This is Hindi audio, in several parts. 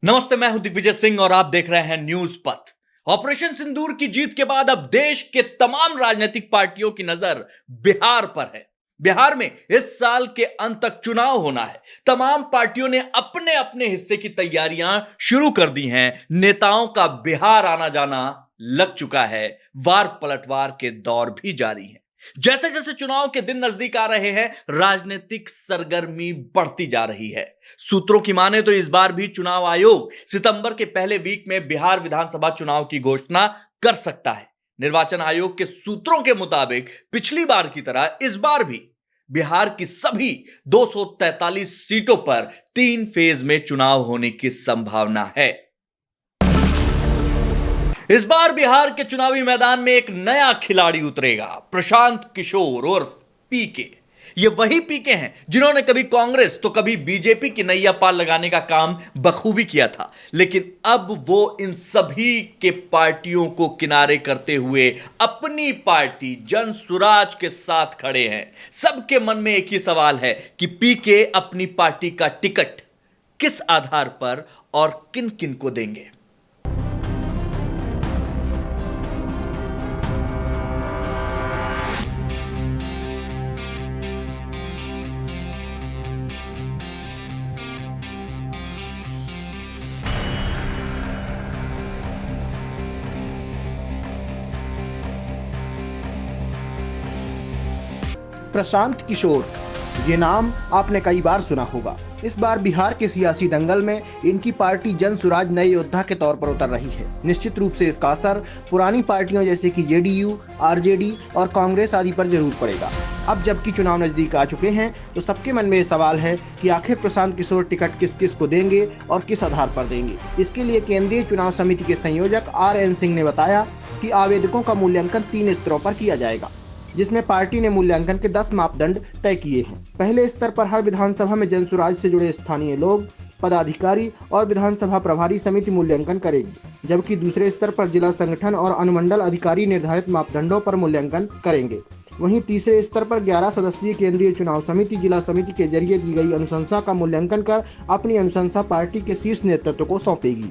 नमस्ते, मैं हूं दिग्विजय सिंह और आप देख रहे हैं न्यूज पथ। ऑपरेशन सिंदूर की जीत के बाद अब देश के तमाम राजनीतिक पार्टियों की नजर बिहार पर है। बिहार में इस साल के अंत तक चुनाव होना है। तमाम पार्टियों ने अपने अपने हिस्से की तैयारियां शुरू कर दी हैं। नेताओं का बिहार आना जाना लग चुका है। वार पलटवार के दौर भी जारी है। जैसे जैसे चुनाव के दिन नजदीक आ रहे हैं, राजनीतिक सरगर्मी बढ़ती जा रही है। सूत्रों की माने तो इस बार भी चुनाव आयोग सितंबर के पहले वीक में बिहार विधानसभा चुनाव की घोषणा कर सकता है। निर्वाचन आयोग के सूत्रों के मुताबिक पिछली बार की तरह इस बार भी बिहार की सभी 243 सीटों पर 3 फेज में चुनाव होने की संभावना है। इस बार बिहार के चुनावी मैदान में एक नया खिलाड़ी उतरेगा, प्रशांत किशोर उर्फ पीके। ये वही पीके हैं जिन्होंने कभी कांग्रेस तो कभी बीजेपी की नैया पार लगाने का काम बखूबी किया था, लेकिन अब वो इन सभी के पार्टियों को किनारे करते हुए अपनी पार्टी जन सुराज के साथ खड़े हैं। सबके मन में एक ही सवाल है कि पीके अपनी पार्टी का टिकट किस आधार पर और किन किन को देंगे। प्रशांत किशोर, ये नाम आपने कई बार सुना होगा। इस बार बिहार के सियासी दंगल में इनकी पार्टी जन सुराज नए योद्धा के तौर पर उतर रही है। निश्चित रूप से इसका असर पुरानी पार्टियों जैसे कि जेडीयू, आरजेडी और कांग्रेस आदि पर जरूर पड़ेगा। अब जबकि चुनाव नजदीक आ चुके हैं तो सबके मन में ये सवाल है कि आखिर प्रशांत किशोर टिकट किस किस को देंगे और किस आधार पर देंगे। इसके लिए केंद्रीय चुनाव समिति के संयोजक RN सिंह ने बताया कि आवेदकों का मूल्यांकन 3 स्तरों पर किया जाएगा, जिसमें पार्टी ने मूल्यांकन के 10 मापदंड तय किए हैं। पहले स्तर पर हर विधानसभा में जनसुराज से जुड़े स्थानीय लोग, पदाधिकारी और विधानसभा प्रभारी समिति मूल्यांकन करेगी, जबकि दूसरे स्तर पर जिला संगठन और अनुमंडल अधिकारी निर्धारित मापदंडों पर मूल्यांकन करेंगे। वहीं तीसरे स्तर पर 11 सदस्यीय केंद्रीय चुनाव समिति जिला समिति के जरिए दी गई अनुशंसा का मूल्यांकन कर अपनी अनुशंसा पार्टी के शीर्ष नेतृत्व को सौंपेगी।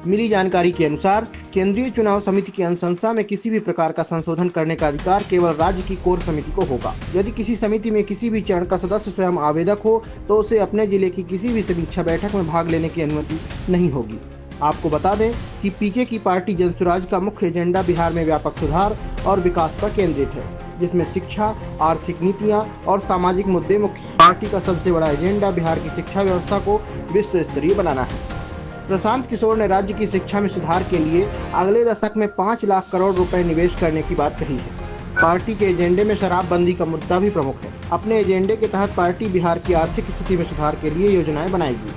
मिली जानकारी के अनुसार केंद्रीय चुनाव समिति की अनुशंसा में किसी भी प्रकार का संशोधन करने का अधिकार केवल राज्य की कोर समिति को होगा। यदि किसी समिति में किसी भी चरण का सदस्य स्वयं आवेदक हो तो उसे अपने जिले की किसी भी समीक्षा बैठक में भाग लेने की अनुमति नहीं होगी। आपको बता दें कि पीके की पार्टी जनसुराज का मुख्य एजेंडा बिहार में व्यापक सुधार और विकास पर केंद्रित है, जिसमें शिक्षा, आर्थिक नीतियां और सामाजिक मुद्दे मुख्य हैं। पार्टी का सबसे बड़ा एजेंडा बिहार की शिक्षा व्यवस्था को विश्व स्तरीय बनाना है। प्रशांत किशोर ने राज्य की शिक्षा में सुधार के लिए अगले दशक में 5 लाख करोड़ रुपए निवेश करने की बात कही है। पार्टी के एजेंडे में शराबबंदी का मुद्दा भी प्रमुख है। अपने एजेंडे के तहत पार्टी बिहार की आर्थिक स्थिति में सुधार के लिए योजनाएं बनाएगी,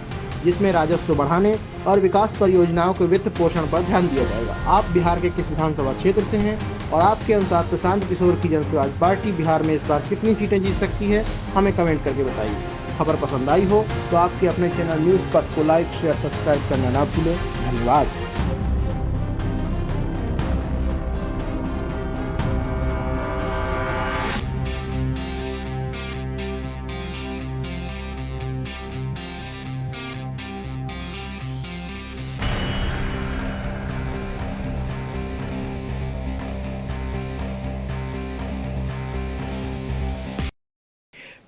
जिसमें राजस्व बढ़ाने और विकास परियोजनाओं के वित्त पोषण पर ध्यान दिया जाएगा। आप बिहार के किस विधानसभा क्षेत्र से हैं और आपके अनुसार प्रशांत किशोर की जनसुराज पार्टी बिहार में इस बार कितनी सीटें जीत सकती है, हमें कमेंट करके बताइए। खबर पसंद आई हो तो आपके अपने चैनल न्यूज पथ को लाइक, शेयर, सब्सक्राइब करना ना भूलें। धन्यवाद।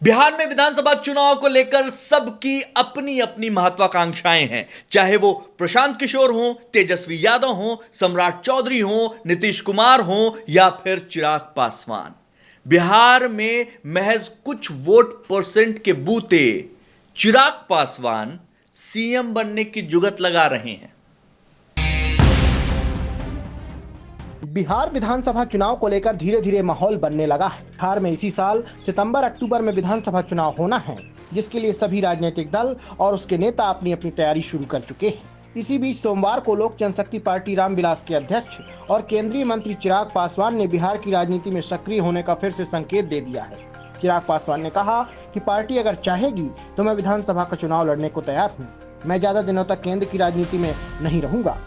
बिहार में विधानसभा चुनाव को लेकर सबकी अपनी अपनी महत्वाकांक्षाएं हैं, चाहे वो प्रशांत किशोर हो, तेजस्वी यादव हो, सम्राट चौधरी हो, नीतीश कुमार हो या फिर चिराग पासवान। बिहार में महज कुछ वोट परसेंट के बूते चिराग पासवान सीएम बनने की जुगत लगा रहे हैं। बिहार विधानसभा चुनाव को लेकर धीरे धीरे माहौल बनने लगा है। बिहार में इसी साल सितंबर-अक्टूबर में विधानसभा चुनाव होना है, जिसके लिए सभी राजनीतिक दल और उसके नेता अपनी अपनी तैयारी शुरू कर चुके हैं। इसी बीच सोमवार को लोक जनशक्ति पार्टी रामविलास के अध्यक्ष और केंद्रीय मंत्री चिराग पासवान ने बिहार की राजनीति में सक्रिय होने का फिर से संकेत दे दिया है। चिराग पासवान ने कहा कि पार्टी अगर चाहेगी तो मैं विधानसभा का चुनाव लड़ने को तैयार हूँ। मैं ज्यादा दिनों तक केंद्र की राजनीति में नहीं रहूंगा।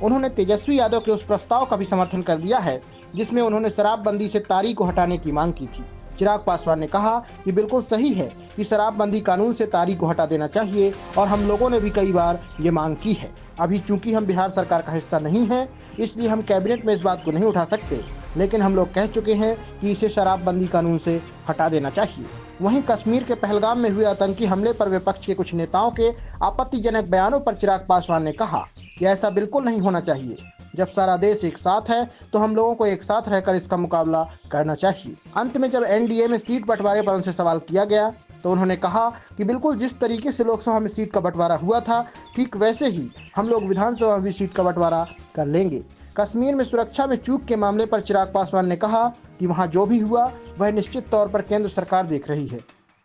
उन्होंने तेजस्वी यादव के उस प्रस्ताव का भी समर्थन कर दिया है जिसमें उन्होंने शराबबंदी से तारी को हटाने की मांग की थी। चिराग पासवान ने कहा कि बिल्कुल सही है कि शराबबंदी कानून से तारीख को हटा देना चाहिए और हम लोगों ने भी कई बार ये मांग की है। अभी चूंकि हम बिहार सरकार का हिस्सा नहीं है, इसलिए हम कैबिनेट में इस बात को नहीं उठा सकते, लेकिन हम लोग कह चुके हैं कि इसे शराबबंदी कानून से हटा देना चाहिए। वहीं कश्मीर के पहलगाम में हुए आतंकी हमले पर विपक्ष के कुछ नेताओं के आपत्तिजनक बयानों पर चिराग पासवान ने कहा कि ऐसा बिल्कुल नहीं होना चाहिए। जब सारा देश एक साथ है तो हम लोगों को एक साथ रहकर इसका मुकाबला करना चाहिए। अंत में जब एनडीए में सीट बंटवारे पर उनसे सवाल किया गया तो उन्होंने कहा कि बिल्कुल जिस तरीके से लोकसभा में सीट का बंटवारा हुआ था, ठीक वैसे ही हम लोग विधानसभा में भी सीट का बंटवारा कर लेंगे। कश्मीर में सुरक्षा में चूक के मामले पर चिराग पासवान ने कहा कि वहाँ जो भी हुआ वह निश्चित तौर पर केंद्र सरकार देख रही है।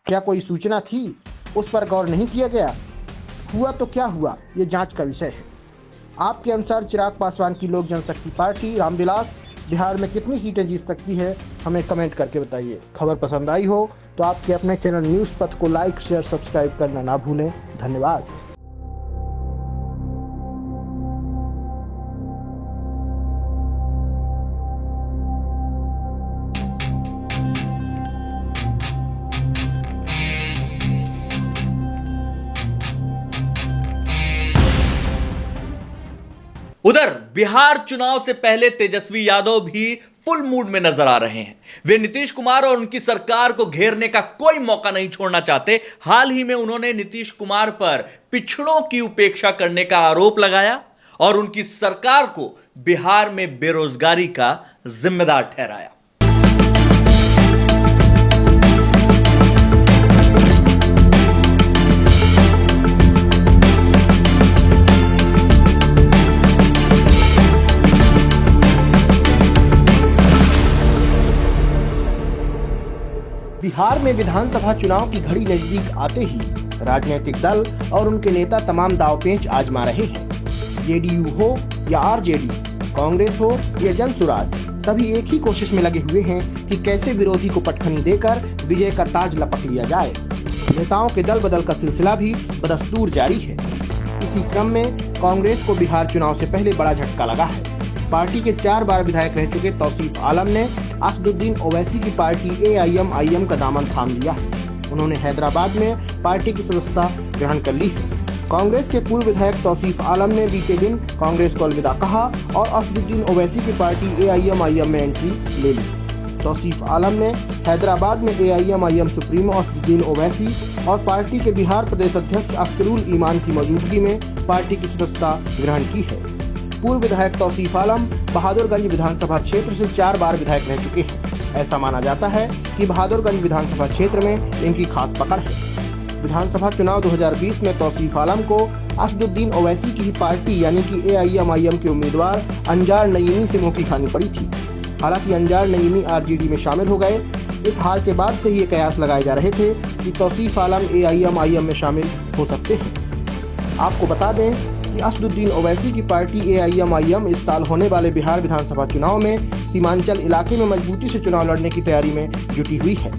क्या कोई सूचना थी, उस पर गौर नहीं किया गया? हुआ तो क्या हुआ, ये जांच का विषय है। आपके अनुसार चिराग पासवान की लोक जनशक्ति पार्टी रामविलास बिहार में कितनी सीटें जीत सकती है, हमें कमेंट करके बताइए। खबर पसंद आई हो तो आपके अपने चैनल न्यूज़ पथ को लाइक, शेयर, सब्सक्राइब करना ना भूलें। धन्यवाद। उधर बिहार चुनाव से पहले तेजस्वी यादव भी फुल मूड में नजर आ रहे हैं। वे नीतीश कुमार और उनकी सरकार को घेरने का कोई मौका नहीं छोड़ना चाहते। हाल ही में उन्होंने नीतीश कुमार पर पिछड़ों की उपेक्षा करने का आरोप लगाया और उनकी सरकार को बिहार में बेरोजगारी का जिम्मेदार ठहराया। बिहार में विधानसभा चुनाव की घड़ी नजदीक आते ही राजनीतिक दल और उनके नेता तमाम दांवपेच आजमा रहे हैं। जेडीयू हो या आरजेडी, कांग्रेस हो या जनसुराज, सभी एक ही कोशिश में लगे हुए हैं कि कैसे विरोधी को पटखनी देकर विजय का ताज लपक लिया जाए। नेताओं के दल बदल का सिलसिला भी बदस्तूर जारी है। इसी क्रम में कांग्रेस को बिहार चुनाव से पहले बड़ा झटका लगा है। पार्टी के 4 बार विधायक रह चुके तौसीफ आलम ने असदुद्दीन ओवैसी की पार्टी AIM का दामन थाम लिया है। उन्होंने हैदराबाद में पार्टी की सदस्यता ग्रहण कर ली है। कांग्रेस के पूर्व विधायक तौसीफ आलम ने बीते दिन कांग्रेस को अलविदा कहा और असदुद्दीन ओवैसी की पार्टी AIM में एंट्री ले ली। तौसीफ आलम ने हैदराबाद में AIM सुप्रीमो असदुद्दीन ओवैसी और पार्टी के बिहार प्रदेश अध्यक्ष अख्तरुल ईमान की मौजूदगी में पार्टी की सदस्यता ग्रहण की है। पूर्व विधायक तौसीफ आलम बहादुरगंज विधानसभा क्षेत्र से 4 बार विधायक रह चुके हैं। ऐसा माना जाता है कि बहादुरगंज विधानसभा क्षेत्र में इनकी खास पकड़ है। विधानसभा चुनाव 2020 में तौसीफ आलम को असदुद्दीन ओवैसी की ही पार्टी यानी कि AIM के उम्मीदवार अंजार नईमी से मुंह की खानी पड़ी थी। हालांकि अंजार नईमी RJD में शामिल हो गए। इस हार के बाद से ये कयास लगाए जा रहे थे कि तौसीफ आलम AIM में शामिल हो सकते हैं। आपको बता दें कि असदुद्दीन ओवैसी की पार्टी AIM इस साल होने वाले बिहार विधानसभा चुनाव में सीमांचल इलाके में मजबूती से चुनाव लड़ने की तैयारी में जुटी हुई है।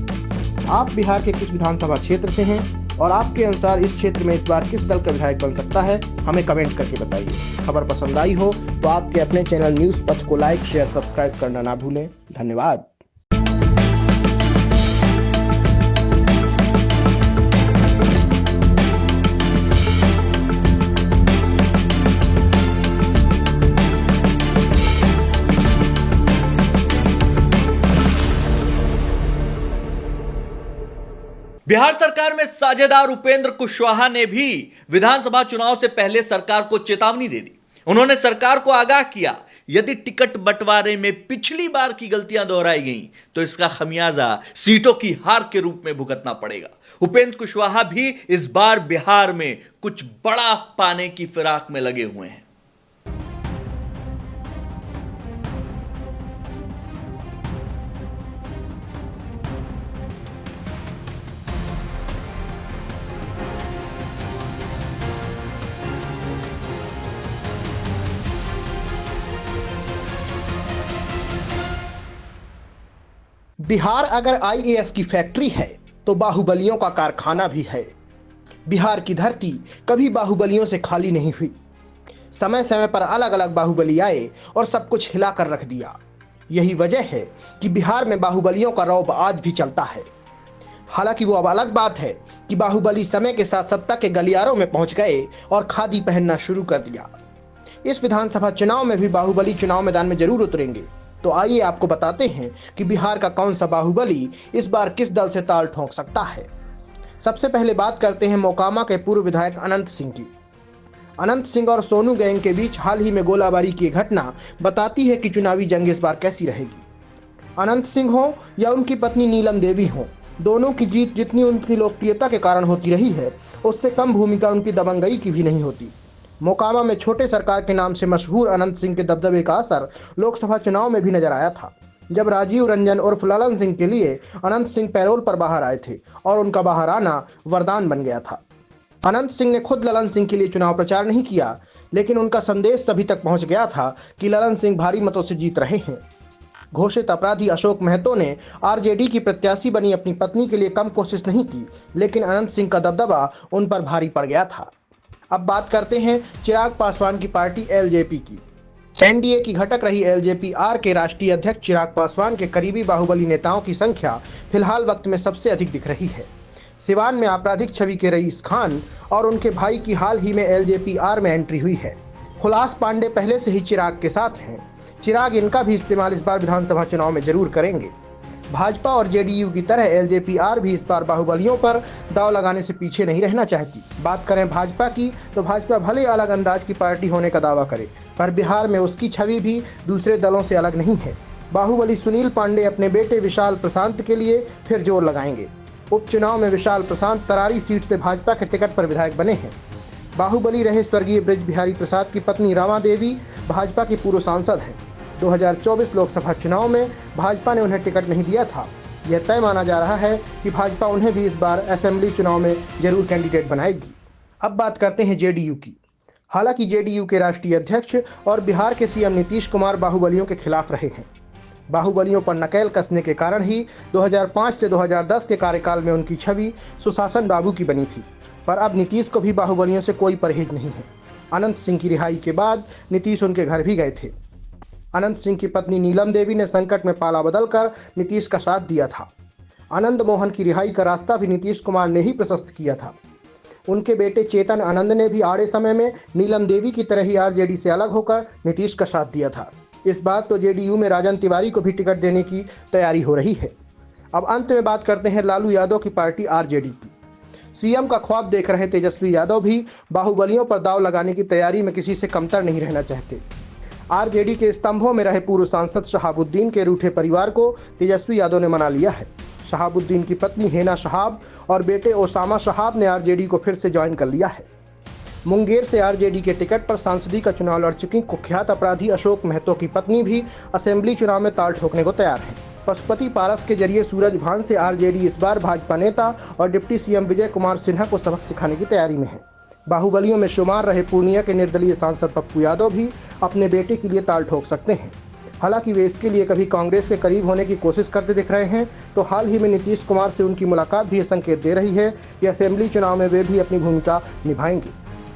आप बिहार के किस विधानसभा क्षेत्र से हैं और आपके अनुसार इस क्षेत्र में इस बार किस दल का विधायक बन सकता है, हमें कमेंट करके बताइए। खबर पसंद आई हो तो आपके अपने चैनल न्यूज़ पथ को लाइक, शेयर, सब्सक्राइब करना ना भूलें। धन्यवाद। बिहार सरकार में साझेदार उपेंद्र कुशवाहा ने भी विधानसभा चुनाव से पहले सरकार को चेतावनी दे दी। उन्होंने सरकार को आगाह किया, यदि टिकट बंटवारे में पिछली बार की गलतियां दोहराई गई तो इसका खमियाजा सीटों की हार के रूप में भुगतना पड़ेगा। उपेंद्र कुशवाहा भी इस बार बिहार में कुछ बड़ा पाने की फिराक में लगे हुए हैं। बिहार अगर IAS की फैक्ट्री है तो बाहुबलियों का कारखाना भी है। बिहार की धरती कभी बाहुबलियों से खाली नहीं हुई। समय समय पर अलग अलग बाहुबली आए और सब कुछ हिला कर रख दिया। यही वजह है कि बिहार में बाहुबलियों का रौब आज भी चलता है। हालांकि वो अब अलग बात है कि बाहुबली समय के साथ सत्ता के गलियारों में पहुंच गए और खादी पहनना शुरू कर दिया। इस विधानसभा चुनाव में भी बाहुबली चुनाव मैदान में जरूर उतरेंगे। तो आइए आपको बताते हैं कि बिहार का कौन सा बाहुबली इस बार किस दल से ताल ठोंक सकता है। सबसे पहले बात करते हैं मोकामा के पूर्व विधायक अनंत सिंह की। अनंत सिंह और सोनू गैंग के बीच हाल ही में गोलाबारी की घटना बताती है कि चुनावी जंग इस बार कैसी रहेगी। अनंत सिंह हो या उनकी पत्नी नीलम देवी हो, दोनों की जीत जितनी उनकी लोकप्रियता के कारण होती रही है, उससे कम भूमिका उनकी दबंगई की भी नहीं होती। मोकामा में छोटे सरकार के नाम से मशहूर अनंत सिंह के दबदबे का असर लोकसभा चुनाव में भी नजर आया था, जब राजीव रंजन उर्फ ललन सिंह के लिए अनंत सिंह पैरोल पर बाहर आए थे और उनका बाहर आना वरदान बन गया था। अनंत सिंह ने खुद ललन सिंह के लिए चुनाव प्रचार नहीं किया, लेकिन उनका संदेश सभी तक पहुंच गया था कि ललन सिंह भारी मतों से जीत रहे हैं। घोषित अपराधी अशोक महतो ने आरजेडी की प्रत्याशी बनी अपनी पत्नी के लिए कम कोशिश नहीं की, लेकिन अनंत सिंह का दबदबा उन पर भारी पड़ गया था। अब बात करते हैं चिराग पासवान की पार्टी एलजेपी की। एनडीए की घटक रही एलजेपी आर के राष्ट्रीय अध्यक्ष चिराग पासवान के करीबी बाहुबली नेताओं की संख्या फिलहाल वक्त में सबसे अधिक दिख रही है। सिवान में आपराधिक छवि के रईस खान और उनके भाई की हाल ही में एलजेपी आर में एंट्री हुई है। हुलास पांडे पहले से ही चिराग के साथ हैं। चिराग इनका भी इस्तेमाल इस बार विधानसभा चुनाव में जरूर करेंगे। भाजपा और जेडीयू की तरह एलजेपी आर भी इस बार बाहुबलियों पर दांव लगाने से पीछे नहीं रहना चाहती। बात करें भाजपा की, तो भाजपा भले अलग अंदाज की पार्टी होने का दावा करे, पर बिहार में उसकी छवि भी दूसरे दलों से अलग नहीं है। बाहुबली सुनील पांडे अपने बेटे विशाल प्रशांत के लिए फिर जोर लगाएंगे। उपचुनाव में विशाल प्रशांत तरारी सीट से भाजपा के टिकट पर विधायक बने हैं। बाहुबली रहे स्वर्गीय ब्रिज बिहारी प्रसाद की पत्नी रामा देवी भाजपा की पूर्व सांसद हैं। 2024 लोकसभा चुनाव में भाजपा ने उन्हें टिकट नहीं दिया था। यह तय माना जा रहा है कि भाजपा उन्हें भी इस बार असेंबली चुनाव में जरूर कैंडिडेट बनाएगी। अब बात करते हैं जेडीयू की। हालांकि जेडीयू के राष्ट्रीय अध्यक्ष और बिहार के सीएम नीतीश कुमार बाहुबलियों के खिलाफ रहे हैं। बाहुबलियों पर नकेल कसने के कारण ही 2005 से 2010 के कार्यकाल में उनकी छवि सुशासन बाबू की बनी थी, पर अब नीतीश को भी बाहुबलियों से कोई परहेज नहीं है। अनंत सिंह की रिहाई के बाद नीतीश उनके घर भी गए थे। अनंत सिंह की पत्नी नीलम देवी ने संकट में पाला बदलकर नीतीश का साथ दिया था। आनंद मोहन की रिहाई का रास्ता भी नीतीश कुमार ने ही प्रशस्त किया था। उनके बेटे चेतन आनंद ने भी आड़े समय में नीलम देवी की तरह ही आरजेडी से अलग होकर नीतीश का साथ दिया था। इस बार तो जेडीयू में राजन तिवारी को भी टिकट देने की तैयारी हो रही है। अब अंत में बात करते हैं लालू यादव की पार्टी आरजेडी की। सीएम का ख्वाब देख रहे तेजस्वी यादव भी बाहुबलियों पर दांव लगाने की तैयारी में किसी से कमतर नहीं रहना चाहते। आरजेडी के स्तंभों में रहे पूर्व सांसद शहाबुद्दीन के रूठे परिवार को तेजस्वी यादव ने मना लिया है। शहाबुद्दीन की पत्नी हेना शहाब और बेटे ओसामा शहाब ने आरजेडी को फिर से ज्वाइन कर लिया है। मुंगेर से आरजेडी के टिकट पर सांसदी का चुनाव लड़ चुकी कुख्यात अपराधी अशोक महतो की पत्नी भी असेंबली चुनाव में ताल ठोकने को तैयार है। पशुपति पारस के जरिए सूरज भान से आरजेडी इस बार भाजपा नेता और डिप्टी सीएम विजय कुमार सिन्हा को सबक सिखाने की तैयारी में है। बाहुबलियों में शुमार रहे पूर्णिया के निर्दलीय सांसद पप्पू यादव भी अपने बेटे के लिए ताल ठोक सकते हैं। हालांकि वे इसके लिए कभी कांग्रेस के करीब होने की कोशिश करते दिख रहे हैं, तो हाल ही में नीतीश कुमार से उनकी मुलाकात भी ये संकेत दे रही है कि असेंबली चुनाव में वे भी अपनी भूमिका निभाएंगे।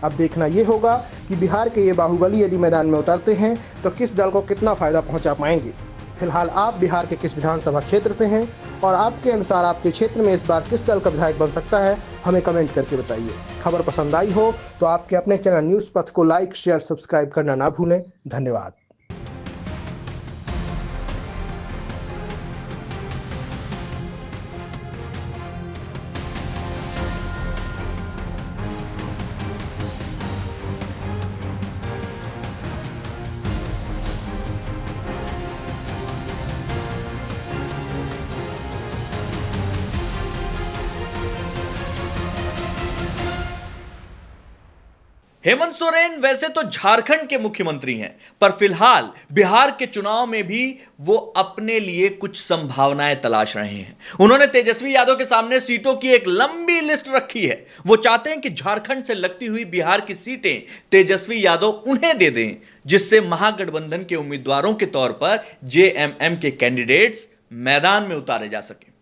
अब देखना ये होगा कि बिहार के ये बाहुबली यदि मैदान में उतरते हैं तो किस दल को कितना फायदा पहुंचा पाएंगे। फिलहाल आप बिहार के किस विधानसभा क्षेत्र से हैं और आपके अनुसार आपके क्षेत्र में इस बार किस दल का विधायक बन सकता है, हमें कमेंट करके बताइए। खबर पसंद आई हो तो आपके अपने चैनल न्यूज़ पथ को लाइक, शेयर, सब्सक्राइब करना ना भूलें। धन्यवाद। हेमंत सोरेन वैसे तो झारखंड के मुख्यमंत्री हैं, पर फिलहाल बिहार के चुनाव में भी वो अपने लिए कुछ संभावनाएं तलाश रहे हैं। उन्होंने तेजस्वी यादव के सामने सीटों की एक लंबी लिस्ट रखी है। वो चाहते हैं कि झारखंड से लगती हुई बिहार की सीटें तेजस्वी यादव उन्हें दे दें, जिससे महागठबंधन के उम्मीदवारों के तौर पर जेएमएम के कैंडिडेट्स मैदान में उतारे जा सकें।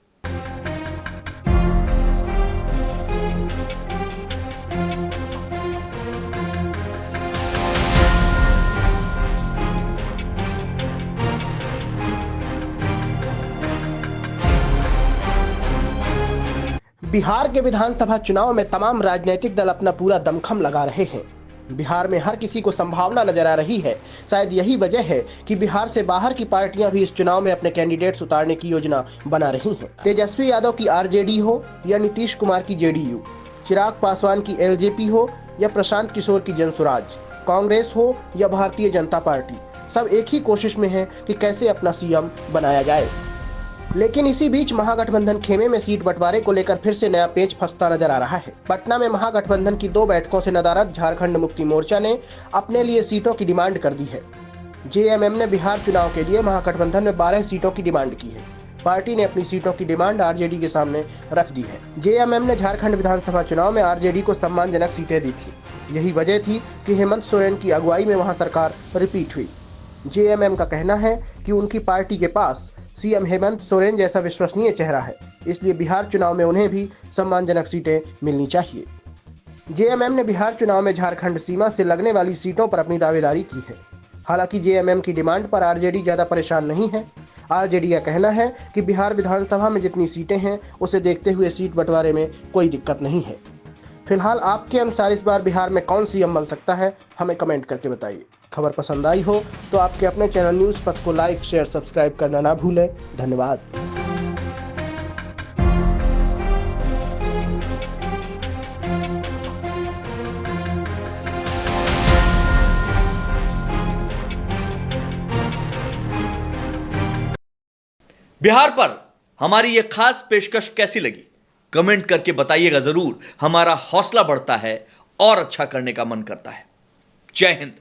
बिहार के विधानसभा चुनाव में तमाम राजनीतिक दल अपना पूरा दमखम लगा रहे हैं। बिहार में हर किसी को संभावना नजर आ रही है। शायद यही वजह है कि बिहार से बाहर की पार्टियां भी इस चुनाव में अपने कैंडिडेट्स उतारने की योजना बना रही हैं। तेजस्वी यादव की आरजेडी हो या नीतीश कुमार की जेडीयू, चिराग पासवान की एलजेपी हो या प्रशांत किशोर की जनसुराज, कांग्रेस हो या भारतीय जनता पार्टी, सब एक ही कोशिश में है कि कैसे अपना सीएम बनाया जाए। लेकिन इसी बीच महागठबंधन खेमे में सीट बंटवारे को लेकर फिर से नया पेच फंसता नजर आ रहा है। पटना में महागठबंधन की 2 बैठकों से नदारद झारखंड मुक्ति मोर्चा ने अपने लिए सीटों की डिमांड कर दी है। जेएमएम ने बिहार चुनाव के लिए महागठबंधन में 12 सीटों की डिमांड की है। पार्टी ने अपनी सीटों की डिमांड आरजेडी के सामने रख दी है। जेएमएम ने झारखंड विधानसभा चुनाव में आरजेडी को सम्मानजनक सीटें दी थी। यही वजह थी कि हेमंत सोरेन की अगुवाई में वहां सरकार रिपीट हुई। जेएमएम का कहना है कि उनकी पार्टी के पास सीएम हेमंत सोरेन जैसा विश्वसनीय चेहरा है, इसलिए बिहार चुनाव में उन्हें भी सम्मानजनक सीटें मिलनी चाहिए। जेएमएम ने बिहार चुनाव में झारखंड सीमा से लगने वाली सीटों पर अपनी दावेदारी की है। हालांकि जेएमएम की डिमांड पर आरजेडी ज्यादा परेशान नहीं है। आरजेडी का कहना है कि बिहार विधानसभा में जितनी सीटें हैं उसे देखते हुए सीट बंटवारे में कोई दिक्कत नहीं है। फिलहाल आपके अनुसार इस बार बिहार में कौन सीएम बन सकता है, हमें कमेंट करके बताइए। खबर पसंद आई हो तो आपके अपने चैनल न्यूज़ पथ को लाइक, शेयर, सब्सक्राइब करना ना भूलें। धन्यवाद। बिहार पर हमारी यह खास पेशकश कैसी लगी, कमेंट करके बताइएगा जरूर। हमारा हौसला बढ़ता है और अच्छा करने का मन करता है। जय हिंद।